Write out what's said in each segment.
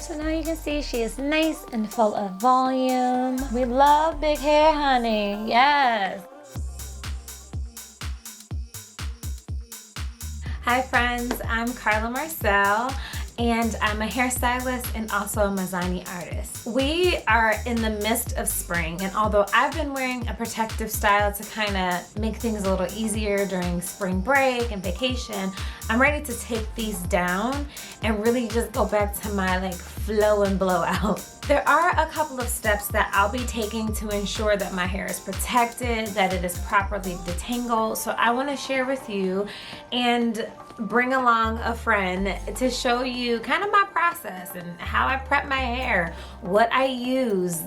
So now you can see she is nice and full of volume. We love big hair, honey. Yes. Hi friends, I'm Carla Marcelle and I'm a hairstylist and also a Mizani artist. We are in the midst of spring, and although I've been wearing a protective style to kind of make things a little easier during spring break and vacation, I'm ready to take these down and really just go back to my like flow and blowout. There are a couple of steps that I'll be taking to ensure that my hair is protected, that it is properly detangled. So I want to share with you and bring along a friend to show you kind of my process and how I prep my hair, what I use,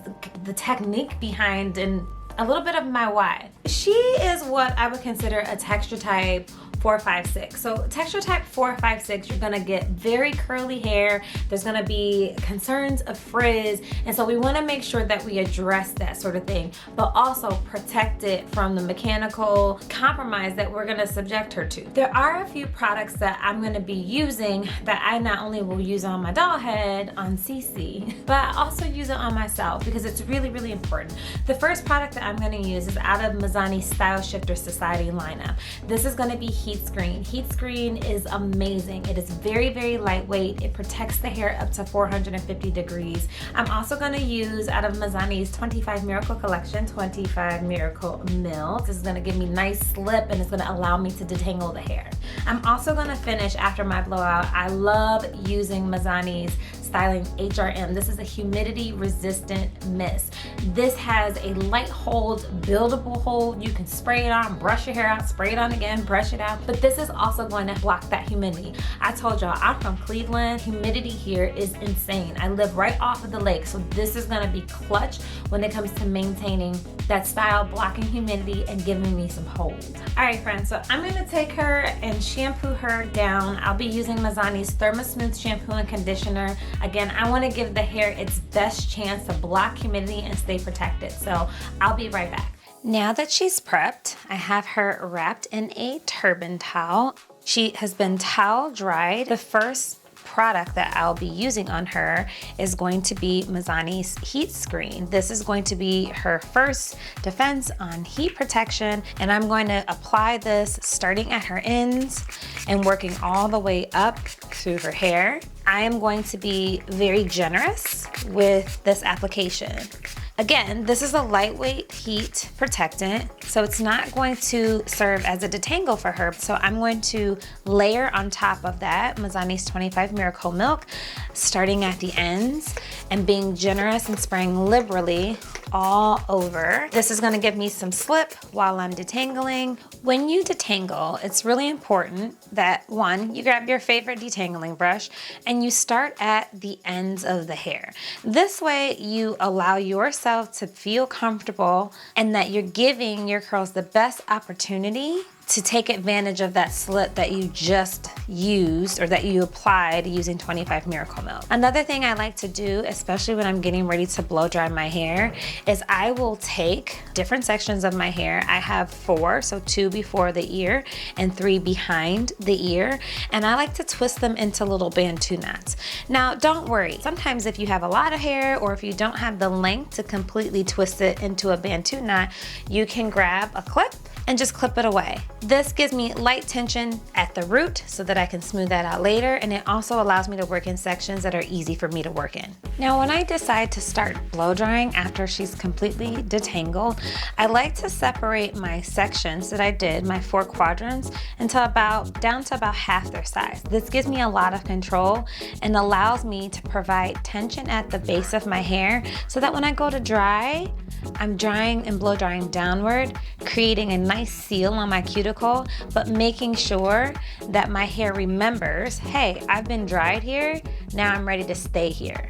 the technique behind, and a little bit of my why. She is what I would consider a texture type 456. So texture type 456, you're gonna get very curly hair. There's gonna be concerns of frizz. And so we wanna make sure that we address that sort of thing, but also protect it from the mechanical compromise that we're gonna subject her to. There are a few products that I'm gonna be using that I not only will use on my doll head, on Cece, but I also use it on myself because it's really, really important. The first product that I'm gonna use is out of Mizani Style Shifter Society lineup. This is gonna be Heat Screen. Heat Screen is amazing. It is very, very lightweight. It protects the hair up to 450 degrees. I'm also gonna use out of Mizani's 25 Miracle Collection, 25 Miracle Milk. This is gonna give me nice slip and it's gonna allow me to detangle the hair. I'm also gonna finish after my blowout. I love using Mizani's Styling HRM. This is a humidity resistant mist. This has a light hold, buildable hold. You can spray it on, brush your hair out, spray it on again, brush it out. But this is also going to block that humidity. I told y'all, I'm from Cleveland. Humidity here is insane. I live right off of the lake, so this is gonna be clutch when it comes to maintaining that style, blocking humidity and giving me some hold. All right, friends, so I'm gonna take her and shampoo her down. I'll be using Mizani's Thermasmooth shampoo and conditioner. Again, I wanna give the hair its best chance to block humidity and stay protected. So I'll be right back. Now that she's prepped, I have her wrapped in a turban towel. She has been towel dried. The first product that I'll be using on her is going to be Mizani's Heat Screen. This is going to be her first defense on heat protection, and I'm going to apply this starting at her ends and working all the way up through her hair. I am going to be very generous with this application. Again, this is a lightweight heat protectant, so it's not going to serve as a detangle for her. So I'm going to layer on top of that Mizani's 25 Miracle Milk, starting at the ends and being generous and spraying liberally all over. This is gonna give me some slip while I'm detangling. When you detangle, it's really important that one, you grab your favorite detangling brush and you start at the ends of the hair. This way you allow yourself to feel comfortable and that you're giving your curls the best opportunity to take advantage of that slip that you just used or that you applied using 25 Miracle Milk. Another thing I like to do, especially when I'm getting ready to blow dry my hair, is I will take different sections of my hair. I have 4, so 2 before the ear and 3 behind the ear, and I like to twist them into little Bantu knots. Now, don't worry. Sometimes if you have a lot of hair or if you don't have the length to completely twist it into a Bantu knot, you can grab a clip and just clip it away. This gives me light tension at the root so that I can smooth that out later, and it also allows me to work in sections that are easy for me to work in. Now, when I decide to start blow drying after she's completely detangled, I like to separate my sections that I did, my 4 quadrants, down to about half their size. This gives me a lot of control and allows me to provide tension at the base of my hair so that when I go to dry, I'm drying and blow drying downward, creating a nice seal on my cuticle, but making sure that my hair remembers, hey, I've been dried here, now I'm ready to stay here.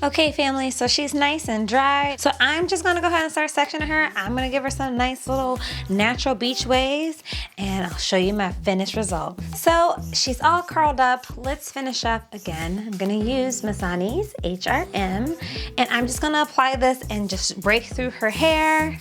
Okay, family, so she's nice and dry. So I'm just gonna go ahead and start sectioning her. I'm gonna give her some nice little natural beach waves and I'll show you my finished result. So she's all curled up. Let's finish up again. I'm gonna use Mizani's HRM and I'm just gonna apply this and just break through her hair.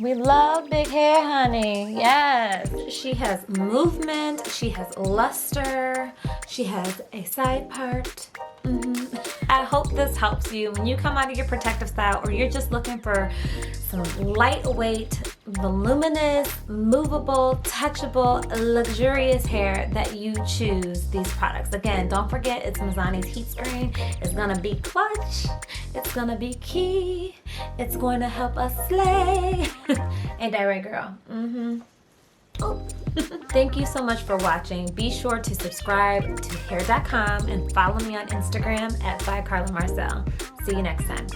We love big hair, honey. Yes. She has movement. She has luster. She has a side part. I hope this helps you when you come out of your protective style, or you're just looking for some lightweight, voluminous, movable, touchable, luxurious hair, that you choose these products. Again, don't forget, it's Mizani's heat screen. It's gonna be clutch. It's gonna be key. It's going to help us slay. Ain't that right, girl? Oh. Thank you so much for watching. Be sure to subscribe to Hair.com and follow me on Instagram at @Carla Marcelle. See you next time.